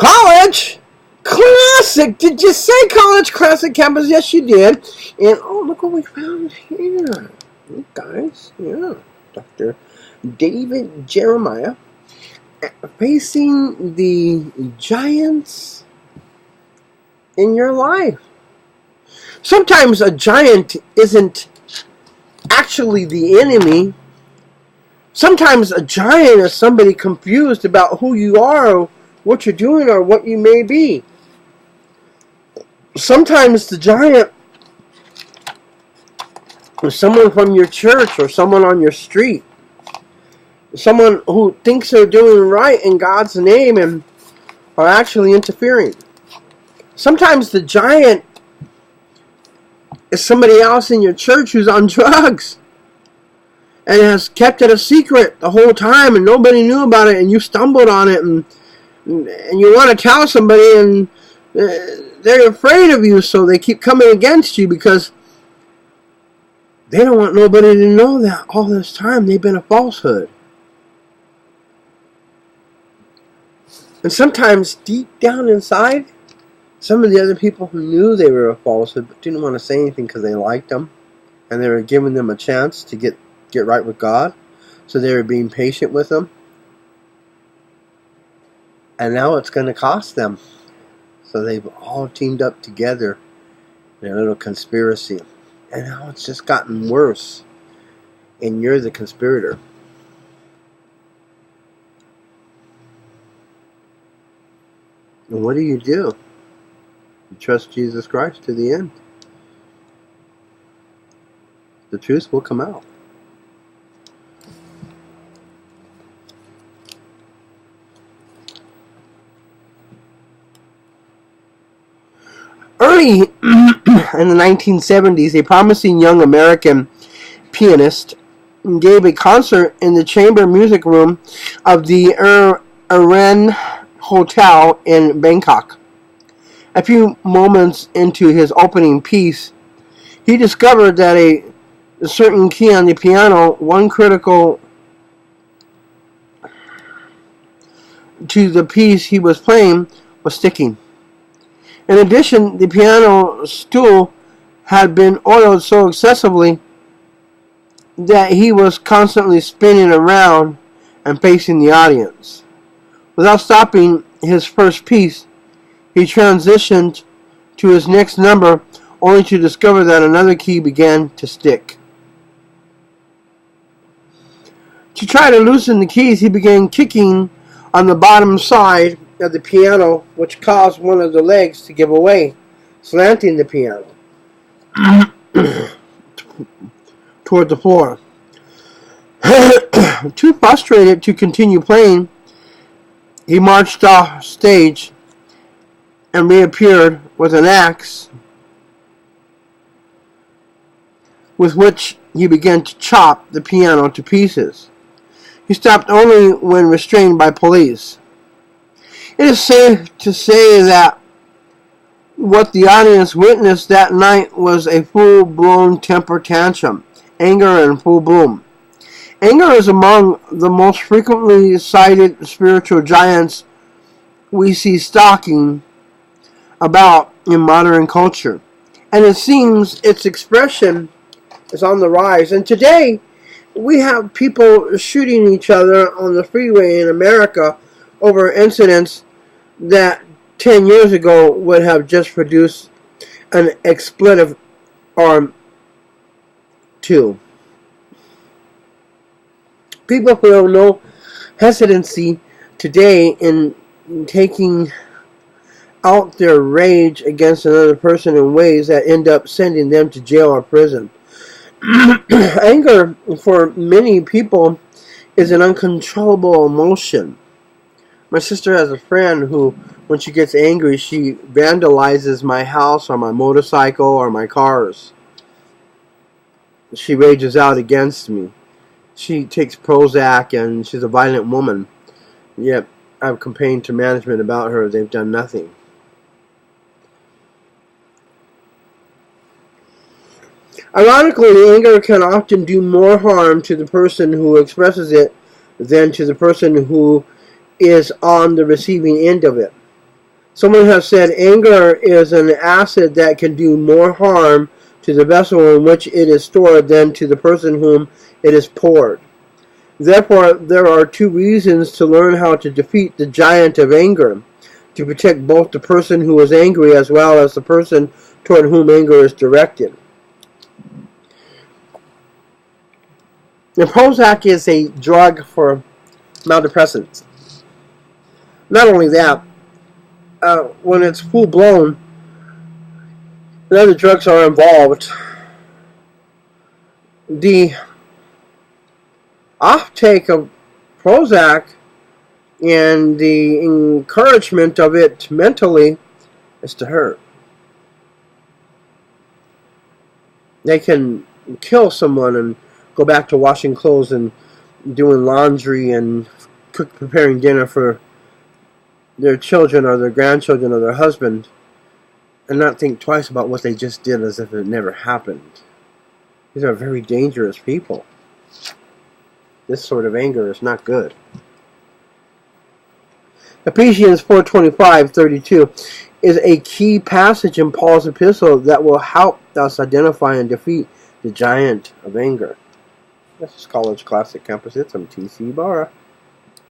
College Classic. Did you say College Classic Campus? Yes, you did. And oh, look what we found here. Look, guys. Yeah. Dr. David Jeremiah facing the giants in your life. Sometimes a giant isn't actually the enemy. Sometimes a giant is somebody confused about who you are, or what you're doing, or what you may be. Sometimes the giant is someone from your church or someone on your street. Someone who thinks they're doing right in God's name and are actually interfering. Sometimes the giant is somebody else in your church who's on drugs and has kept it a secret the whole time and nobody knew about it, and you stumbled on it, and you want to tell somebody, and they're afraid of you, so they keep coming against you because they don't want nobody to know that all this time they've been a falsehood. And sometimes deep down inside, some of the other people who knew they were a falsehood but didn't want to say anything because they liked them and they were giving them a chance to get right with God, so they were being patient with them. And now it's going to cost them. So they've all teamed up together in a little conspiracy. And now it's just gotten worse. And you're the conspirator. And what do? You trust Jesus Christ to the end. The truth will come out. Early in the 1970s, a promising young American pianist gave a concert in the chamber music room of the Aren Hotel in Bangkok. A few moments into his opening piece, he discovered that a certain key on the piano, one critical to the piece he was playing, was sticking. In addition, the piano stool had been oiled so excessively that he was constantly spinning around and facing the audience. Without stopping his first piece, he transitioned to his next number, only to discover that another key began to stick. To try to loosen the keys, he began kicking on the bottom side of the piano, which caused one of the legs to give away, slanting the piano toward the floor. Too frustrated to continue playing, he marched off stage and reappeared with an axe, with which he began to chop the piano to pieces. He stopped only when restrained by police. It is safe to say that what the audience witnessed that night was a full-blown temper tantrum, anger in full bloom. Anger is among the most frequently cited spiritual giants we see stalking about in modern culture, and it seems its expression is on the rise. And today, we have people shooting each other on the freeway in America over incidents that 10 years ago would have just produced an expletive or two. People feel no hesitancy today in taking out their rage against another person in ways that end up sending them to jail or prison. Anger, for many people, is an uncontrollable emotion. My sister has a friend who, when she gets angry, she vandalizes my house or my motorcycle or my cars. She rages out against me. She takes Prozac and she's a violent woman. Yet, I've complained to management about her. They've done nothing. Ironically, anger can often do more harm to the person who expresses it than to the person who is on the receiving end of it. Someone has said anger is an acid that can do more harm to the vessel in which it is stored than to the person whom it is poured. Therefore, there are two reasons to learn how to defeat the giant of anger, to protect both the person who is angry as well as the person toward whom anger is directed. The Prozac is a drug for maldepressants. Not only that, when it's full blown, and other drugs are involved, the offtake of Prozac and the encouragement of it mentally is to hurt. They can kill someone and go back to washing clothes and doing laundry and preparing dinner for their children or their grandchildren or their husband, and not think twice about what they just did as if it never happened. These are very dangerous people. This sort of anger is not good. Ephesians 4:25-32 is a key passage in Paul's epistle that will help us identify and defeat the giant of anger. This is College Classic Campus. It's TC Barra.